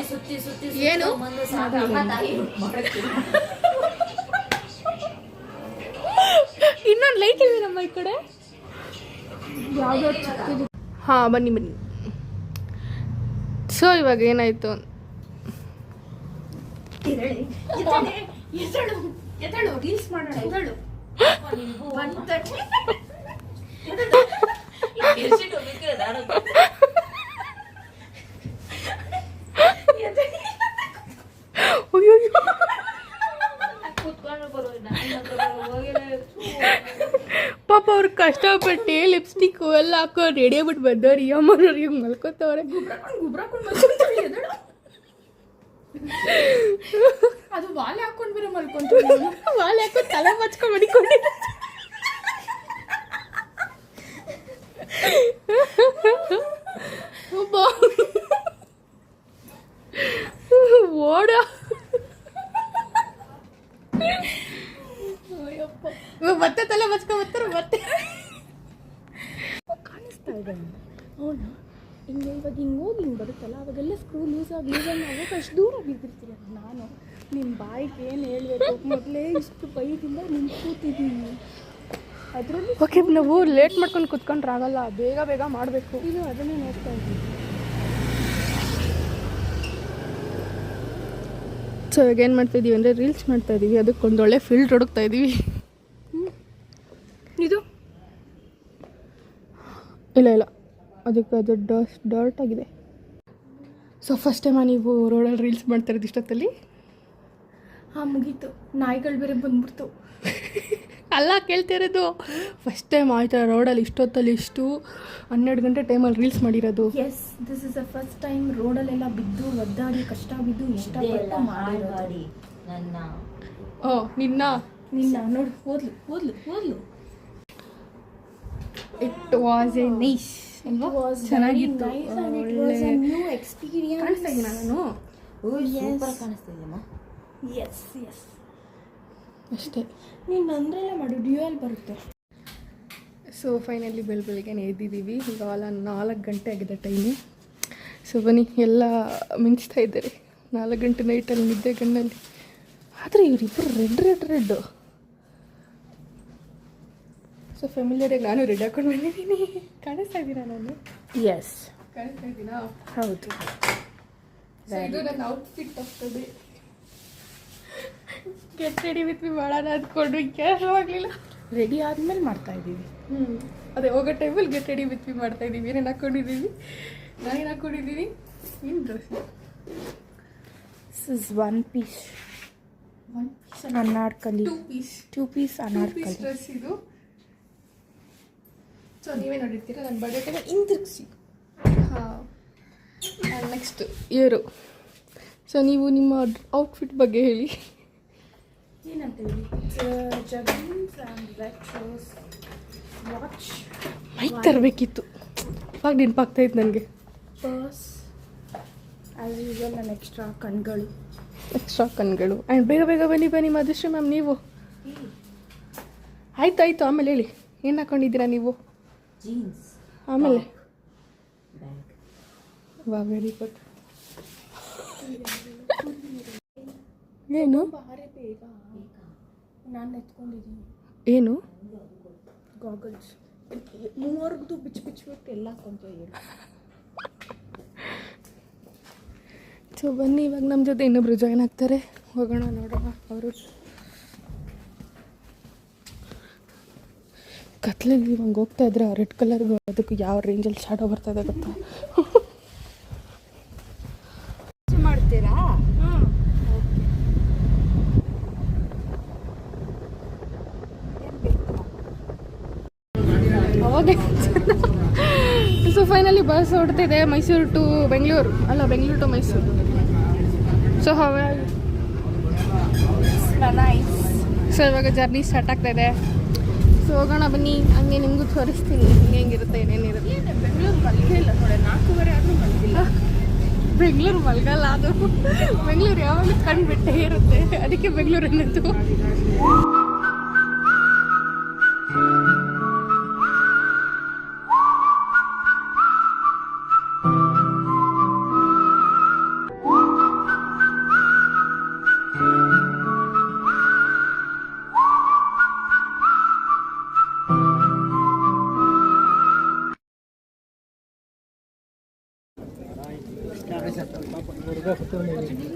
ಸುತ್ತಿ ಸುತ್ತಿ ಏನು ಇನ್ನೊಂದು ಲೈಟ್ ಇದೆ ನಮ್ಮ ಈ ಕಡೆ. ಹಾಂ ಬನ್ನಿ ಬನ್ನಿ. ಸೊ ಇವಾಗ ಏನಾಯ್ತು, ರೀಲ್ಸ್ ಮಾಡೋಣ. ಪಾಪ ಅವ್ರು ಕಷ್ಟಪಟ್ಟು ಲಿಪ್ಸ್ಟಿಕ್ ಎಲ್ಲ ಹಾಕೊಂಡು ರೆಡಿ ಆಗ್ಬಿಟ್ಟು ಬಂದವ್ರು, ಅಮ್ಮನವ್ರು ಈಗ ಮಲ್ಕೋತವ್ರೆ. ಅದು ವಾಲೆ ಹಾಕೊಂಡ್ ಬೇರೆ ಮಲ್ಕೊಂತ, ವಾಲೆ ಹಾಕೊಂಡು ತಲೆ ಮಚ್ಕೊಂಡು ಮಡಿಕೊಂಡಿದ್ದೆ. ಓಡ ಮತ್ತೆ ತಲೆ ಮಚ್ಕೊಂಡ್ ಬರ್ತಾರೆ. ಮತ್ತೆ ಕಾಣಿಸ್ತಾ ಇದೆ ಅವನು ಹಿಂಗೆ ಇವಾಗ ಹಿಂಗೆ ಹೋಗಿ ಹಿಂಗೆ ಬರುತ್ತಲ್ಲ, ಅವಾಗೆಲ್ಲ ಸ್ಕ್ರೂ ಲೂಸ್ ಆಗಿ ನಾವು ಅಷ್ಟು ದೂರ ಬಿದ್ದಿರ್ತೀರ. ನಾನು ನಿಮ್ಮ ಬಾಯಿಗೆ ಏನು ಹೇಳಬೇಕು, ಮೊದಲೇ ಇಷ್ಟು ಬೈದಿಂದ ನಿಂತು ಕೂತಿದ್ದೀನಿ. ಅದರಲ್ಲಿ ಓಕೆ, ನಾವು ಲೇಟ್ ಮಾಡ್ಕೊಂಡು ಕುತ್ಕೊಂಡ್ರೆ ಆಗಲ್ಲ, ಬೇಗ ಬೇಗ ಮಾಡಬೇಕು. ಇದು ಅದನ್ನೇ ನೋಡ್ತಾ ಇದ್ದೀನಿ. ಸೊ ಇವಾಗ ಏನು ಮಾಡ್ತಾಯಿದ್ದೀವಿ ಅಂದರೆ ರೀಲ್ಸ್ ಮಾಡ್ತಾಯಿದ್ದೀವಿ, ಅದಕ್ಕೆ ಒಂದೊಳ್ಳೆ ಫೀಲ್ಡ್ ಹುಡುಕ್ತಾ ಇದ್ದೀವಿ. ಇದು ಇಲ್ಲ ಅದಕ್ಕೆ ಅದು ಡರ್ಟ್ ಆಗಿದೆ. ಸೊ ಫಸ್ಟ್ ಟೈಮ್ ನೀವು ರೋಡಲ್ಲಿ ರೀಲ್ಸ್ ಮಾಡ್ತಾ ಇರೋದು ಇಷ್ಟೊತ್ತಲ್ಲಿ? ಹಾಂ, ಮುಗೀತು. ನಾಯಿಗಳು ಬೇರೆ ಬಂದ್ಬಿಡ್ತು. ಅಲ್ಲ ಕೇಳ್ತಿರೋದು, ಫಸ್ಟ್ ಟೈಮ್ ಆಯ್ತಾ ರೋಡಲ್ಲಿ ಇಷ್ಟೊತ್ತಲ್ಲಿ 12 ಗಂಟೆ ಟೈಮಲ್ಲಿ ರೀಲ್ಸ್ ಮಾಡಿರೋದು? Yes, this is the first time ರೋಡಲ್ಲೆಲ್ಲ ಬಿದ್ದು ಒದ್ದಾಡಿ ಕಷ್ಟ ಬಿದ್ದು ಇಷ್ಟಪಟ್ಟು ಮಾಡಿರೋದು. ನಿನ್ನ ನೋಡಿ ಓದ್ಲು. ಇಟ್ ವಾಸ್ ಎ ನೈಸ್, ಚೆನ್ನಾಗಿತ್ತು, ಒಳ್ಳೆ ನ್ಯೂ ಎಕ್ಸ್ಪೀರಿಯನ್ಸ್. ಕಾಣಿಸ್ತಾ ಇದ್ದೀನಿ ನಾನು? ಎಸ್ ಅಷ್ಟೇ. ನೀನು ಅಂದ್ರೆಲ್ಲ ಮಾಡು, ಡ್ಯೂಯಲ್ ಬರುತ್ತೆ. ಸೊ ಫೈನಲಿ ಬೆಳಗ್ಗೆ ಎದ್ದಿದ್ದೀವಿ. ಈಗ 4 ಗಂಟೆ ಆಗಿದೆ ಟೈಮು. ಸೊ ಬನ್ನಿ, ಎಲ್ಲ ಮಿಂಚ್ತಾ ಇದ್ದಾರೆ 4 ಗಂಟೆ ನೈಟಲ್ಲಿ ನಿದ್ದೆ ಗಣ್ಣಲ್ಲಿ. ಆದರೆ ಇವರಿಬ್ಬರು ರೆಡ್. ಸೊ ಫ್ಯಾಮಿಲಿಯರಾಗಿ ನಾನು ರೆಡ್ ಹಾಕೊಂಡು ಬಂದಿದ್ದೀನಿ. ಕಾಣಿಸ್ತಾ ಇದ್ದೀರಾ ನಾನು? ಎಸ್, ಕಾಣಿಸ್ತಾ ಇದ್ದೀನಾ? ಹೌದು. ಇದು ನನ್ನ ಔಟ್ಫಿಟ್ ಆಗ್ತದೆ. ಗೆಟ್ ರೆಡಿ ವಿತ್ ಮಿ ಮಾಡೋಣ ಅಂದ್ಕೊಂಡು ಕ್ಯಾಶು ಆಗಲಿಲ್ಲ. ರೆಡಿ ಆದಮೇಲೆ ಮಾಡ್ತಾ ಇದ್ದೀವಿ. ಅದೇ ಹೋಗೋ ಟೈಮಲ್ಲಿ ಗೆಟ್ ರೆಡಿ ವಿತ್ ಮಿ ಮಾಡ್ತಾ ಇದ್ದೀವಿ. ಏನೇನು ಹಾಕ್ಕೊಂಡಿದ್ದೀವಿ, ನಾನೇನು ಹಾಕ್ಕೊಂಡಿದ್ದೀನಿ, ಏನು dress. This is one piece Anarkali, two piece Anarkali dress ಇದು. ಸೊ ನೀವೇ ನೋಡಿರ್ತೀರ ನನ್ನ ಬಟ್ಟೆನ ಹಿಂತಿರುಗಿಸಿ. ಹಾಂ, ನೆಕ್ಸ್ಟ್ ಇಯರು. ಸೊ ನೀವು ನಿಮ್ಮ ಔಟ್ಫಿಟ್ ಬಗ್ಗೆ ಹೇಳಿ. ಏನಂತ ಹೇಳಿ? ಜಗ್ಗಿನ್ಸ್ ಆ್ಯಂಡ್ ರೆಟ್ರೋಸ್ ವಾಚ್. ಮೈಕ್ ತರಬೇಕಿತ್ತು, ಇವಾಗ ನೆನಪಾಗ್ತಾಯಿತ್ತು ನನಗೆ. Purse as usual. ನನ್ನ ಎಕ್ಸ್ಟ್ರಾ ಕಣ್ಗಳು ಆ್ಯಂಡ್ ಬೇಗ ಬನ್ನಿ ಮಧುಶ್ರೀ ಮ್ಯಾಮ್. ನೀವು ಆಯಿತು ಆಮೇಲೆ ಹೇಳಿ, ಏನು ಹಾಕ್ಕೊಂಡಿದ್ದೀರಾ ನೀವು? ಜೀನ್ಸ್. ಆಮೇಲೆ ವಾ, ವೆರಿ ಗುಡ್. ಏನು ಬೇಗ ನಾನು ಎತ್ಕೊಂಡಿದ್ದೀನಿ. ಏನು ಗಾಗಲ್ಸ್ ಮೂವರ್ಗದು ಬಿಚ್ಚಿಬಿಟ್ಟು ಎಲ್ಲ ಹಾಕೊಂತ ಹೇಳಿ. ಸೊ ಬನ್ನಿ, ಇವಾಗ ನಮ್ಮ ಜೊತೆ ಇನ್ನೊಬ್ರು ಜಾಯ್ನ್ ಆಗ್ತಾರೆ. ಹೋಗೋಣ, ನೋಡೋಣ. ಅವರು ಕತ್ಲಲ್ಲಿ ಇವಾಗ ಹೋಗ್ತಾ ಇದ್ರೆ ರೆಡ್ ಕಲರ್ಗೆ ಅದಕ್ಕೆ ಯಾವ ರೇಂಜಲ್ಲಿ ಶಾಡೋ ಬರ್ತಾ ಇದೆ ಗೊತ್ತಾ? ಮಾಡ್ತೀರಾ? ಅವಾಗ ಸೊ ಫೈನಲಿ ಬಸ್ ಹೊಡ್ತಿದೆ, ಮೈಸೂರು ಟು ಬೆಂಗಳೂರು, ಅಲ್ಲ Bengaluru to Mysuru. So so ಇವಾಗ ಜರ್ನಿ ಸ್ಟಾರ್ಟ್ ಆಗ್ತಾ ಇದೆ. ಸೊ ಹೋಗೋಣ ಬನ್ನಿ, ಹಂಗೆ ನಿಮಗೂ ತೋರಿಸ್ತೀನಿ ಹೆಂಗಿರುತ್ತೆ, ಏನೇನಿರುತ್ತೆ. ಬೆಂಗಳೂರು ಮಲಗೇ ಇಲ್ಲ ನೋಡಿ, 4:15 ಆದರೂ ಮಲಗಿಲ್ಲ. ಬೆಂಗಳೂರು ಮಲಗಲ್ಲ, ಅದು ಬೆಂಗಳೂರು ಯಾವಾಗಲೂ ಕಂಡುಬಿಟ್ಟೇ ಇರುತ್ತೆ, ಅದಕ್ಕೆ ಬೆಂಗಳೂರು ಅನ್ನೋದು. ಹುಡುಗ ಕೂತ್ಕೊಂಡಿದ್ದೀನಿ.